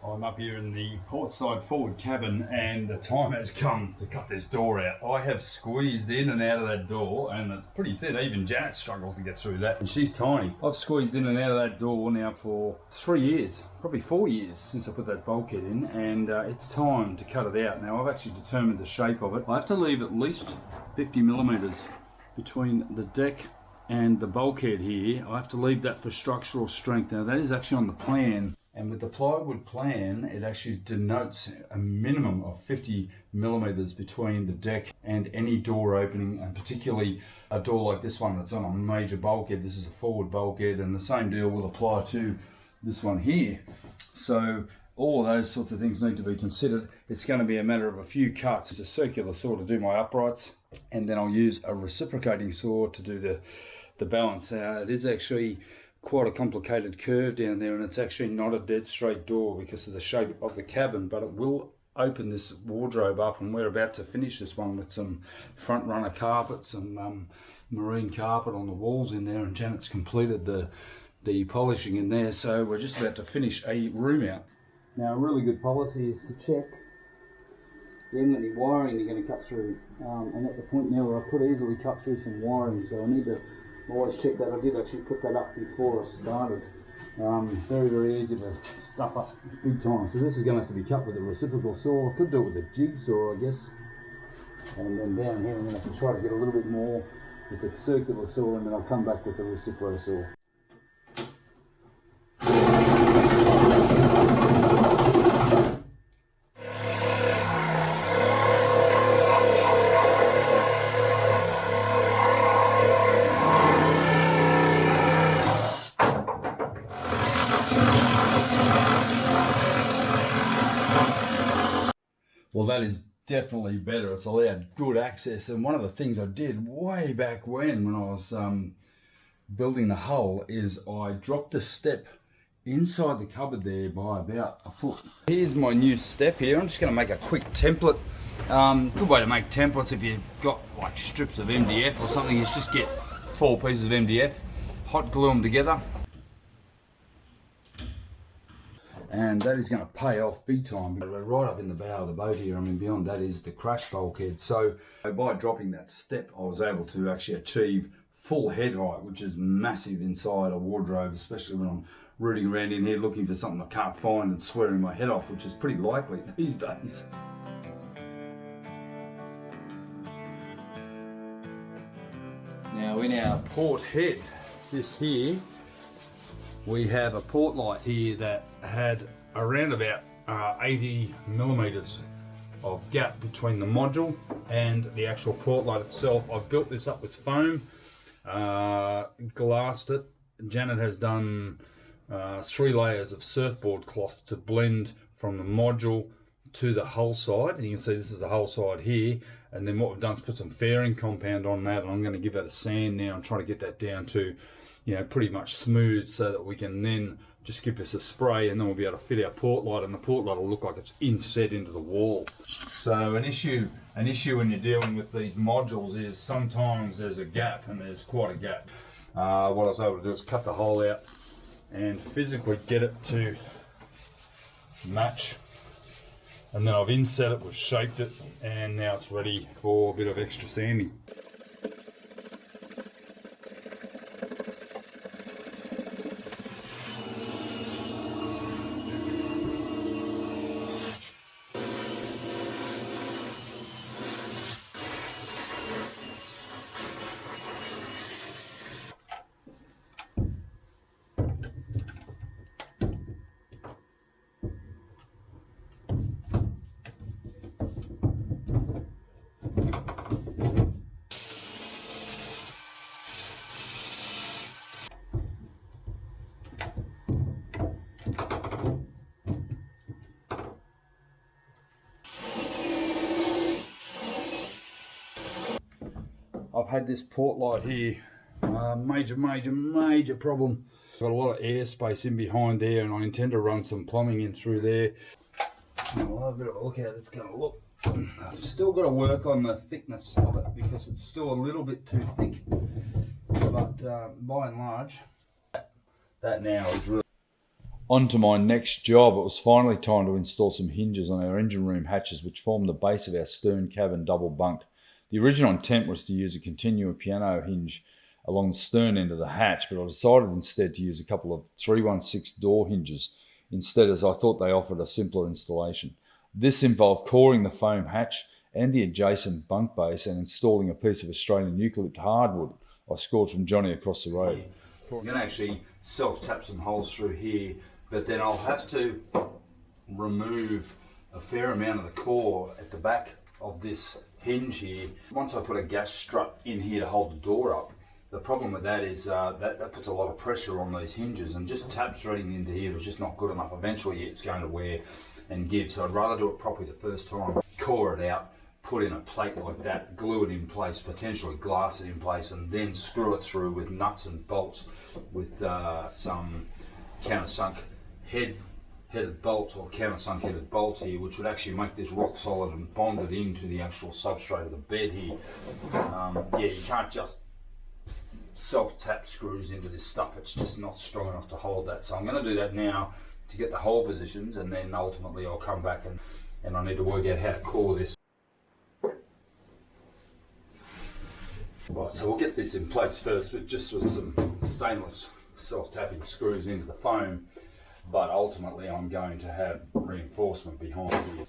I'm up here in the portside forward cabin and the time has come to cut this door out. I have squeezed in and out of that door and it's pretty thin. Even Janet struggles to get through that and she's tiny. I've squeezed in and out of that door now for 3 years, probably 4 years since I put that bulkhead in, and it's time to cut it out. Now I've actually determined the shape of it. I have to leave at least 50 millimeters between the deck and the bulkhead here. I have to leave that for structural strength. Now that is actually on the plan. And with the plywood plan, it actually denotes a minimum of 50 millimeters between the deck and any door opening, and particularly a door like this one that's on a major bulkhead. This is a forward bulkhead, and the same deal will apply to this one here. So all of those sorts of things need to be considered. It's going to be a matter of a few cuts. It's a circular saw to do my uprights, and then I'll use a reciprocating saw to do the balance. It is actually quite a complicated curve down there, and it's actually not a dead straight door because of the shape of the cabin, but it will open this wardrobe up, and we're about to finish this one with some front runner carpet, some marine carpet on the walls in there, and Janet's completed the polishing in there, so we're just about to finish a room out. Now a really good policy is to check you haven't got any wiring you're going to cut through, and at the point now where I could easily cut through some wiring, so I need to always check that. I did actually put that up before I started. Very, very easy to stuff up big time. So this is going to have to be cut with a reciprocal saw. I could do it with a jigsaw, I guess. And then down here I'm going to have to try to get a little bit more with the circular saw, and then I'll come back with the reciprocal saw. Well, that is definitely better. It's allowed good access. And one of the things I did way back when I was building the hull is I dropped a step inside the cupboard there by about a foot. Here's my new step here. I'm just going to make a quick template. Good way to make templates if you've got like strips of MDF or something is just get 4 pieces of MDF, hot glue them together. And that is going to pay off big time. We're right up in the bow of the boat here. I mean, beyond that is the crash bulkhead. So by dropping that step, I was able to actually achieve full head height, which is massive inside a wardrobe, especially when I'm rooting around in here looking for something I can't find and swearing my head off, which is pretty likely these days. Now in our port head, this here, we have a port light here that had around about 80 millimeters of gap between the module and the actual port light itself. I've built this up with foam, glassed it. Janet has done 3 layers of surfboard cloth to blend from the module to the hull side, and you can see this is the hull side here. And then what we've done is put some fairing compound on that, and I'm going to give that a sand now and try to get that down to, you know, pretty much smooth, so that we can then just give this a spray, and then we'll be able to fit our port light, and the port light will look like it's inset into the wall. So an issue when you're dealing with these modules is sometimes there's a gap, and there's quite a gap. What I was able to do is cut the hole out and physically get it to match, and then I've inset it, we've shaped it, and now it's ready for a bit of extra sanding. I've had this port light here, major problem. I've got a lot of airspace in behind there, and I intend to run some plumbing in through there. I'll have a bit of a look at how it's going to look. I've still got to work on the thickness of it because it's still a little bit too thick, but by and large, that now is really... On to my next job. It was finally time to install some hinges on our engine room hatches, which form the base of our stern cabin double bunk. The original intent was to use a continuum piano hinge along the stern end of the hatch, but I decided instead to use a couple of 316 door hinges instead, as I thought they offered a simpler installation. This involved coring the foam hatch and the adjacent bunk base and installing a piece of Australian eucalypt hardwood I scored from Johnny across the road. I'm going to actually self-tap some holes through here, but then I'll have to remove a fair amount of the core at the back of this hinge here. Once I put a gas strut in here to hold the door up, the problem with that is that puts a lot of pressure on these hinges, and just tap threading into here is just not good enough. Eventually it's going to wear and give, so I'd rather do it properly the first time. Core it out, put in a plate like that, glue it in place, potentially glass it in place, and then screw it through with nuts and bolts with some countersunk headed bolts, or countersunk headed bolts here, which would actually make this rock solid and bonded into the actual substrate of the bed here. Yeah, you can't just self-tap screws into this stuff. It's just not strong enough to hold that. So I'm going to do that now to get the hole positions, and then ultimately I'll come back and I need to work out how to core this. Right, so we'll get this in place first with some stainless self-tapping screws into the foam, but ultimately I'm going to have reinforcement behind here.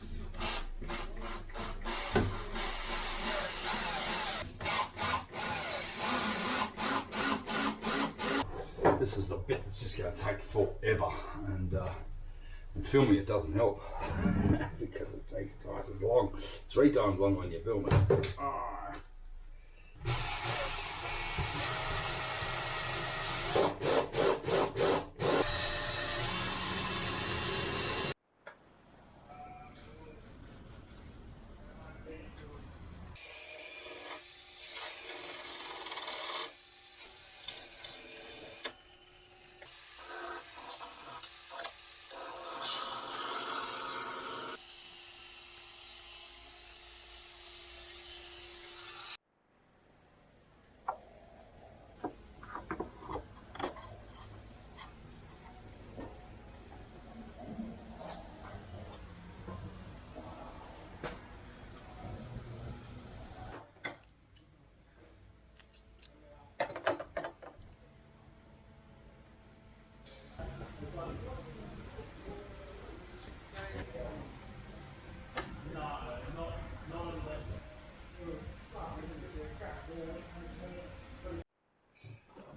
This is the bit that's just going to take forever, and filming it doesn't help because it takes twice as long, 3 times longer when you film it.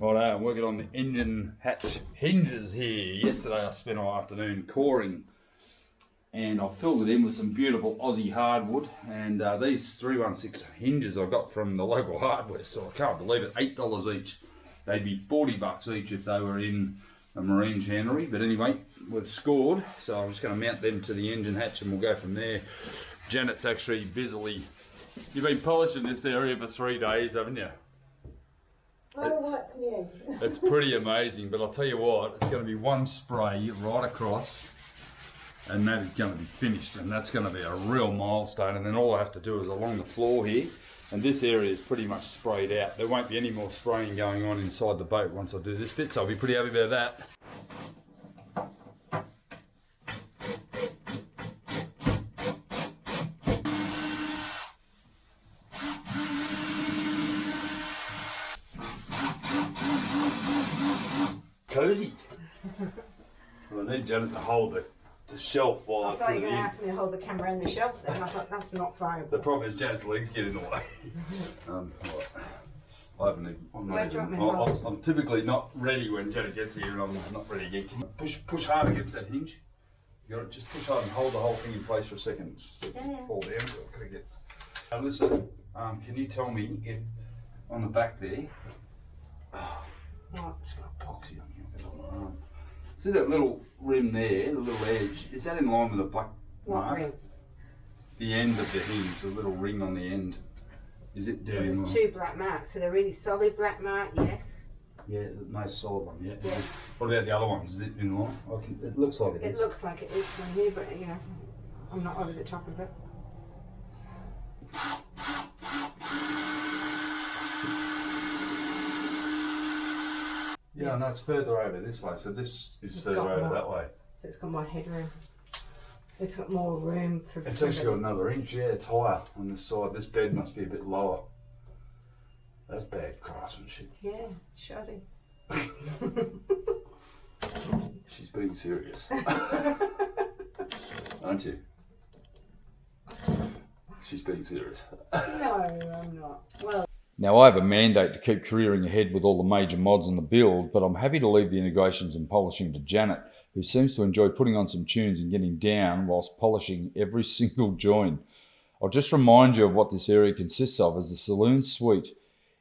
Righto, I'm working on the engine hatch hinges here. Yesterday I spent all afternoon coring, and I filled it in with some beautiful Aussie hardwood, and these 316 hinges I got from the local hardware store. I can't believe it, $8 each. They'd be $40 each if they were in a marine chandlery, but anyway, we've scored, so I'm just going to mount them to the engine hatch and we'll go from there. Janet's actually busily, you've been polishing this area for 3 days, haven't you? Oh, what's new? It's pretty amazing, but I'll tell you what, it's going to be one spray right across, and that is going to be finished, and that's going to be a real milestone. And then all I have to do is along the floor here, and this area is pretty much sprayed out. There won't be any more spraying going on inside the boat once I do this bit, so I'll be pretty happy about that. Cozy. Well, I need Janet to hold the shelf while I thought you were going to ask me to hold the camera on the shelf then. I thought that's not fine. The problem is Janet's legs get in the way. I haven't even, I'm typically not ready when Janet gets here, and I'm not ready again. Can you push hard against that hinge? You got to just push hard and hold the whole thing in place for a second. Just fall down. Gotta get. Listen, can you tell me if on the back there? Oh, it's got epoxy on here. See that little rim there, the little edge? Is that in line with the black mark? Rim? The end of the hinge, the little ring on the end. Is it down? There's 2 black marks, so they're really solid black mark, yes. Yeah, the most solid one, yeah. What about the other ones? Is it in line? It looks like it is. It looks like it is from here, but you know, I'm not over the top of it. Yeah, no, it's further over this way, so this is It's further got over more. that way. So it's got more headroom. It's got more room for. It's actually got another inch, yeah, it's higher on this side. This bed must be a bit lower. That's bad craftsmanship. Yeah, shoddy. She's being serious. Aren't you? She's being serious. No, I'm not. Well. Now, I have a mandate to keep careering ahead with all the major mods on the build, but I'm happy to leave the integrations and polishing to Janet, who seems to enjoy putting on some tunes and getting down whilst polishing every single joint. I'll just remind you of what this area consists of, as the saloon suite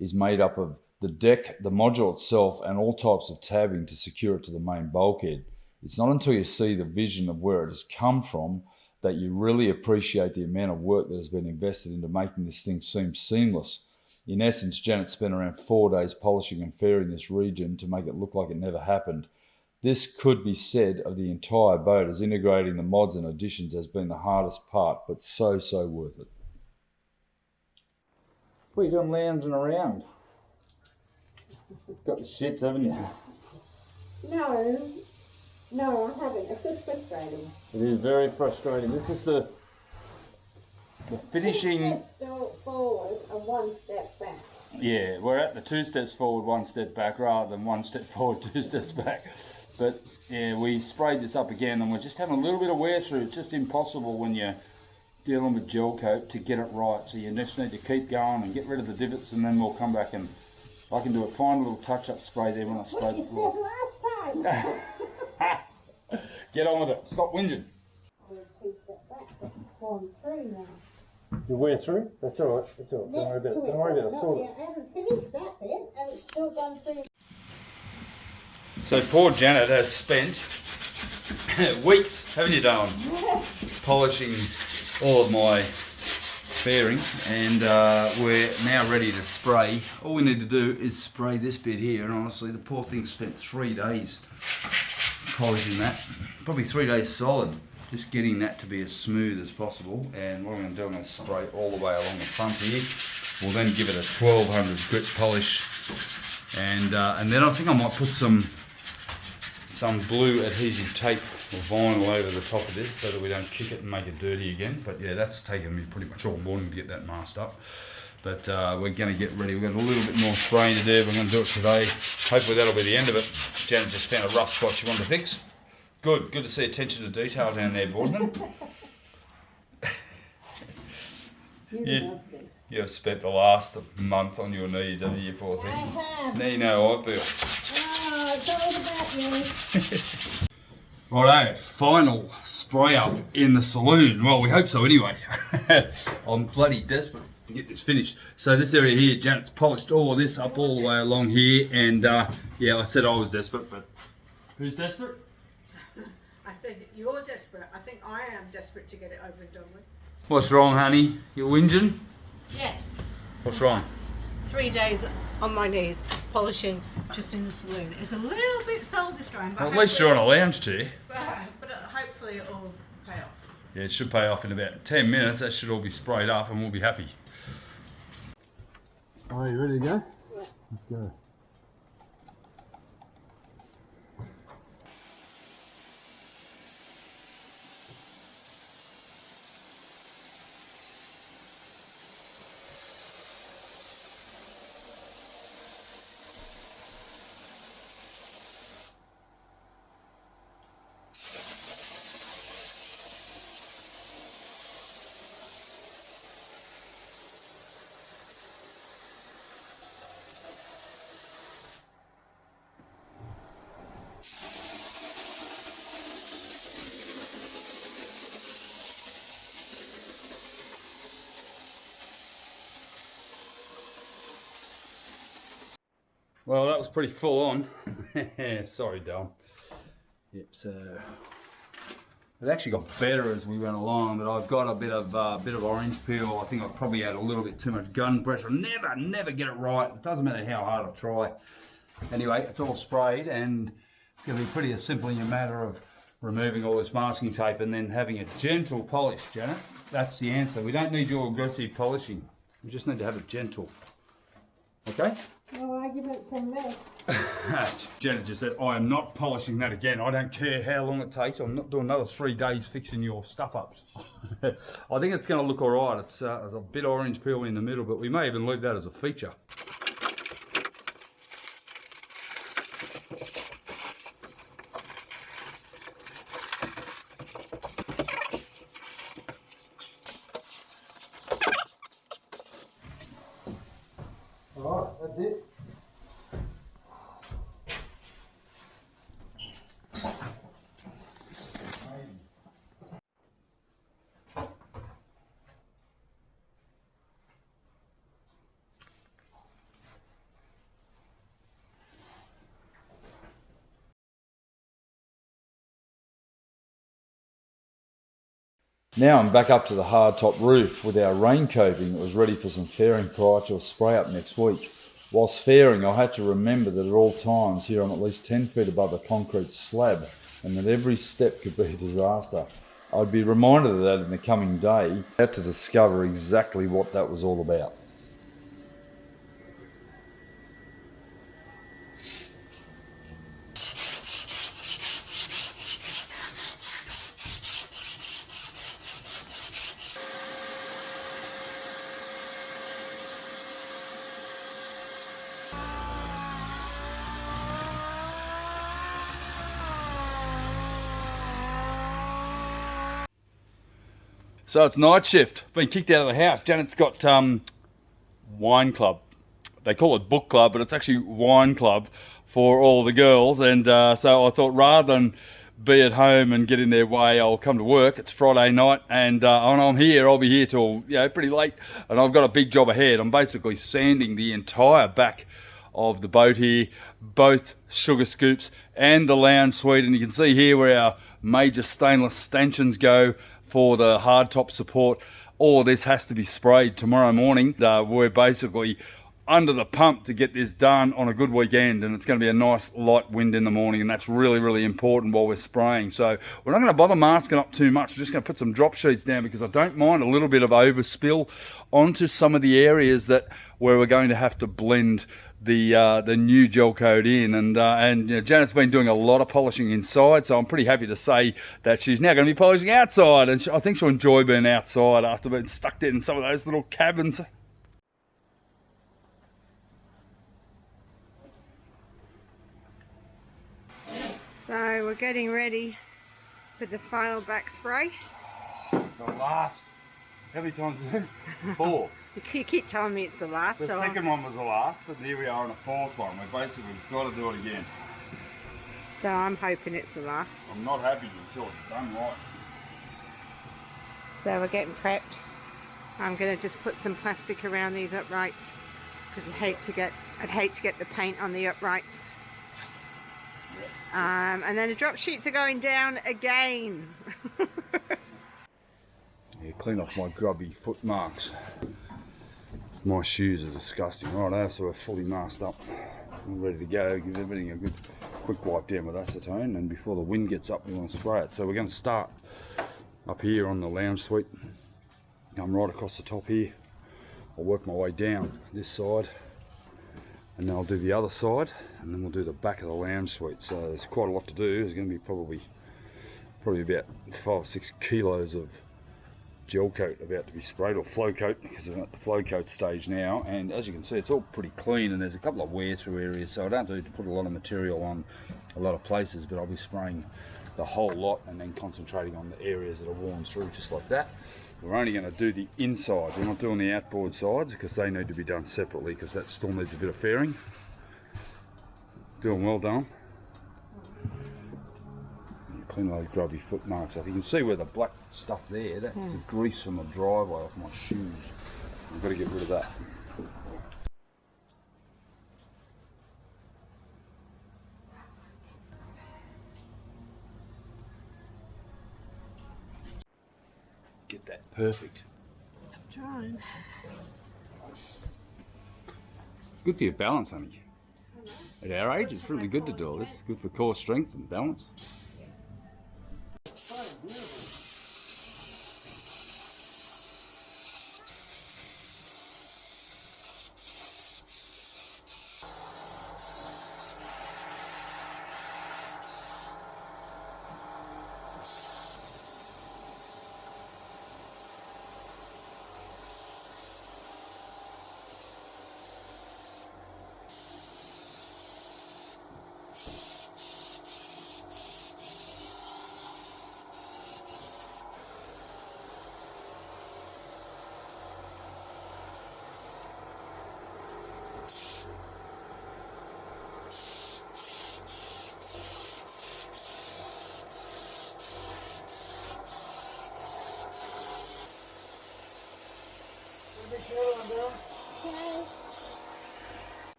is made up of the deck, the module itself, and all types of tabbing to secure it to the main bulkhead. It's not until you see the vision of where it has come from that you really appreciate the amount of work that has been invested into making this thing seem seamless. In essence, Janet spent around 4 days polishing and fairing this region to make it look like it never happened. This could be said of the entire boat, as integrating the mods and additions has been the hardest part, but so worth it. What are you doing lounging around? Got the shits, haven't you? No, I haven't. It's just frustrating. It is very frustrating. This is the finishing. 2 steps forward and 1 step back. Yeah, we're at the 2 steps forward, 1 step back, rather than 1 step forward, 2 steps back. But yeah, we sprayed this up again, and we're just having a little bit of wear through. It's just impossible when you're dealing with gel coat to get it right. So you just need to keep going and get rid of the divots, and then we'll come back and I can do a fine little touch-up spray there when I spray What you the said floor. last time. Get on with it. Stop whinging. We're 2 steps back, but I'm through now. You wear through? That's all right. That's all right. Don't worry about it. Don't worry about it. Sort it. I haven't finished that bit, and it's still gone through. So poor Janet has spent weeks, haven't you, Darwin, polishing all of my fairing, and we're now ready to spray. All we need to do is spray this bit here, and honestly the poor thing spent 3 days polishing that, probably 3 days solid, just getting that to be as smooth as possible. And what I'm going to do, I'm going to spray all the way along the front here. We'll then give it a 1200 grit polish, and then I think I might put some blue adhesive tape or vinyl over the top of this so that we don't kick it and make it dirty again. But yeah, that's taken me pretty much all morning to get that masked up. But we're going to get ready. We've got a little bit more spraying to do. We're going to do it today. Hopefully that'll be the end of it. Janet just found a rough spot she wanted to fix. Good to see attention to detail down there, Boardman. Love this. You've spent the last month on your knees, haven't you, poor thing? I have. Now you know how I feel. Oh, it's all about you. Righto, final spray up in the saloon. Well, we hope so anyway. I'm bloody desperate to get this finished. So this area here, Janet's polished all of this up all the way along here, and yeah, I said I was desperate, but who's desperate? I said, you're desperate. I think I am desperate to get it over and done with. What's wrong, honey? You're whinging? Yeah. What's wrong? 3 days on my knees, polishing just in the saloon. It's a little bit soul destroying, but Well, at least you're on a lounge chair. but hopefully it will pay off. Yeah, it should pay off in about 10 minutes. That should all be sprayed up and we'll be happy. Are you ready to go? Yeah. Let's go. Well, that was pretty full on. Sorry, Dom. Yep, so it actually got better as we went along, but I've got a bit of orange peel. I think I probably had a little bit too much gun pressure. Never get it right. It doesn't matter how hard I try. Anyway, it's all sprayed, and it's going to be pretty simple in a matter of removing all this masking tape and then having a gentle polish, Janet. That's the answer. We don't need your aggressive polishing. We just need to have it gentle. Okay? No argument from me. Janet just said, I am not polishing that again. I don't care how long it takes. I'm not doing another 3 days fixing your stuff ups. I think it's going to look all right. It's there's a bit orange peel in the middle, but we may even leave that as a feature. All right, that's it. Now I'm back up to the hardtop roof with our rain coping that was ready for some fairing prior to a spray up next week. Whilst fairing, I had to remember that at all times here I'm at least 10 feet above the concrete slab and that every step could be a disaster. I'd be reminded of that in the coming day. I had to discover exactly what that was all about. So it's night shift. Been kicked out of the house. Janet's got wine club. They call it book club, but it's actually wine club for all the girls. And so I thought rather than be at home and get in their way, I'll come to work. It's Friday night, and when I'm here, I'll be here till pretty late. And I've got a big job ahead. I'm basically sanding the entire back of the boat here, both sugar scoops and the lounge suite. And you can see here where our major stainless stanchions go for the hardtop support. All of this has to be sprayed tomorrow morning. We're basically under the pump to get this done on a good weekend, and it's going to be a nice light wind in the morning, and that's really, really important while we're spraying. So we're not going to bother masking up too much. We're just going to put some drop sheets down because I don't mind a little bit of overspill onto some of the areas where we're going to have to blend the new gel coat in, and Janet's been doing a lot of polishing inside, so I'm pretty happy to say that she's now going to be polishing outside, and I think she'll enjoy being outside after being stuck in some of those little cabins. So we're getting ready for the final back spray. The last, how many times is this? 4. You keep telling me it's the last. The second one was the last, and here we are on a 4th one. We've basically got to do it again. So I'm hoping it's the last. I'm not happy until it's done right. So we're getting prepped. I'm going to just put some plastic around these uprights because I'd hate to get the paint on the uprights. And then the drop sheets are going down again. Yeah, clean off my grubby foot marks. My shoes are disgusting. Righto, so we're fully masked up. We're ready to go. Give everything a good quick wipe down with acetone, and before the wind gets up we want to spray it. So we're going to start up here on the lounge suite. Come right across the top here. I'll work my way down this side, and then I'll do the other side, and then we'll do the back of the lounge suite. So there's quite a lot to do. There's going to be probably about 5 or 6 kilos of gel coat about to be sprayed, or flow coat, because we're at the flow coat stage now. And as you can see, it's all pretty clean, and there's a couple of wear through areas, so I don't need to put a lot of material on a lot of places, but I'll be spraying the whole lot and then concentrating on the areas that are worn through, just like that. We're only going to do the inside. We're not doing the outboard sides because they need to be done separately, because that still needs a bit of fairing. Doing well, done. Clean those grubby foot marks up. You can see where the black stuff there, that's the grease from the driveway off my shoes. I've got to get rid of that. Get that perfect. Trying. It's good for your balance, honey. At our age, it's really good to do all this. It's good for core strength and balance.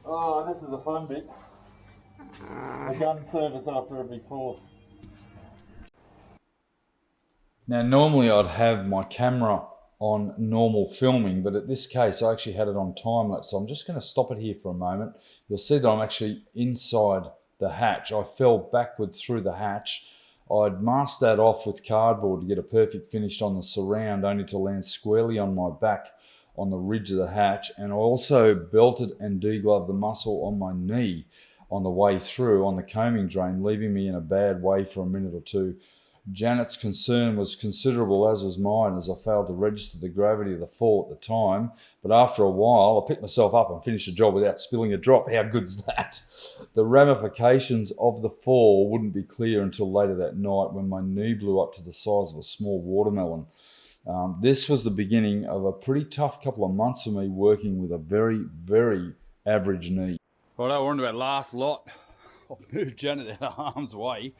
Oh, this is a fun bit. The gun service after every fourth. Now, normally I'd have my camera on normal filming, but in this case I actually had it on time lapse. So I'm just going to stop it here for a moment. You'll see that I'm actually inside the hatch. I fell backwards through the hatch. I'd masked that off with cardboard to get a perfect finish on the surround, only to land squarely on my back on the ridge of the hatch. And I also belted and degloved the muscle on my knee on the way through on the combing drain, leaving me in a bad way for a minute or two. Janet's concern was considerable, as was mine, as I failed to register the gravity of the fall at the time. But after a while, I picked myself up and finished the job without spilling a drop. How good's that? The ramifications of the fall wouldn't be clear until later that night, when my knee blew up to the size of a small watermelon. This was the beginning of a pretty tough couple of months for me, working with a very, very average knee. Right, we're on to our last lot. I've moved Janet out of harm's way.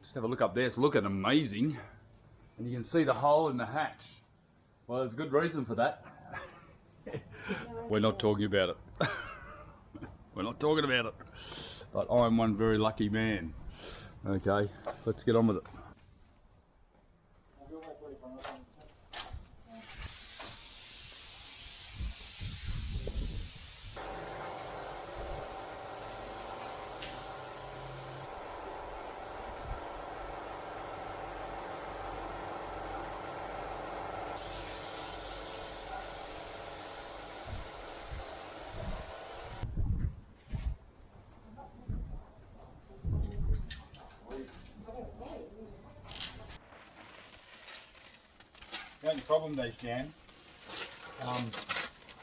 Just have a look up there. It's looking amazing. And you can see the hole in the hatch. Well, there's a good reason for that. We're not talking about it. We're not talking about it. But I'm one very lucky man. Okay, let's get on with it. The only problem though, Jan,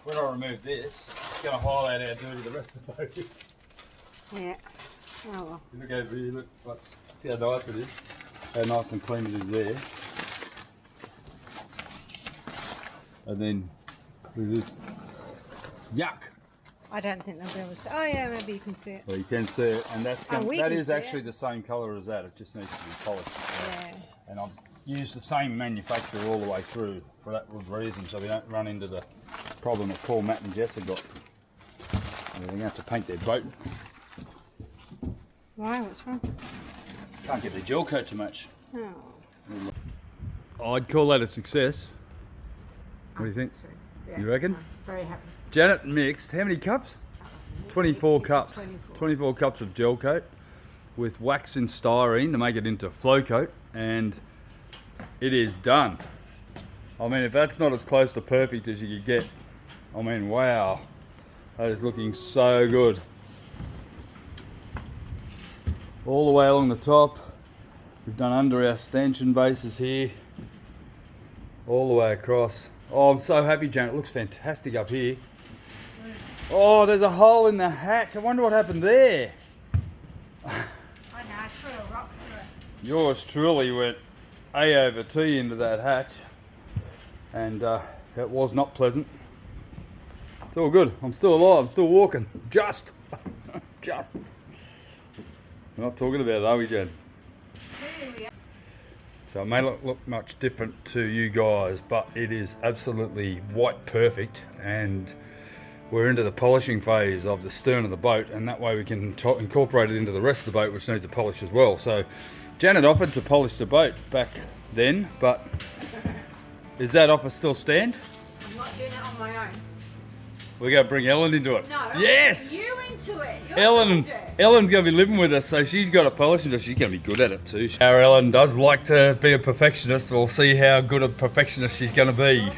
when I remove this, it's going to highlight how dirty the rest of the boat is. Yeah. Oh well. You look over here, look, see how nice it is, how nice and clean it is there. And then, look at this. Yuck! I don't think they'll be able to see. Oh yeah, maybe you can see it. Well, you can see it, and that's that is actually it. the same colour as that. It just needs to be polished. Yeah. And I've used the same manufacturer all the way through for that good reason, so we don't run into the problem that poor Matt and Jess have got. They're going to have to paint their boat. Why? What's wrong? Can't get the gel coat to match. Oh. I'd call that a success. What do you think? Yeah. You reckon? I'm very happy. Janet mixed how many cups? 24 cups. 24 cups of gel coat with wax and styrene to make it into flow coat, and it is done. I mean, if that's not as close to perfect as you could get, I mean, wow, that is looking so good. All the way along the top, we've done under our stanchion bases here, all the way across. Oh, I'm so happy, Janet. It looks fantastic up here. Oh, there's a hole in the hatch. I wonder what happened there. I know, I threw a rock through it. Yours truly went A over T into that hatch, and it was not pleasant. It's all good. I'm still alive. I'm still walking. Just. We're not talking about it, are we, Jen? So it may not look much different to you guys, but it is absolutely white perfect, and we're into the polishing phase of the stern of the boat, and that way we can incorporate it into the rest of the boat, which needs a polish as well. So Janet offered to polish the boat back then, but is that offer still stand? I'm not doing it on my own. We're going to bring Ellen into it. No. Yes! You into it. Ellen's going to be living with us, so she's got a polishing job. She's going to be good at it too. Our Ellen does like to be a perfectionist. We'll see how good a perfectionist she's going to be.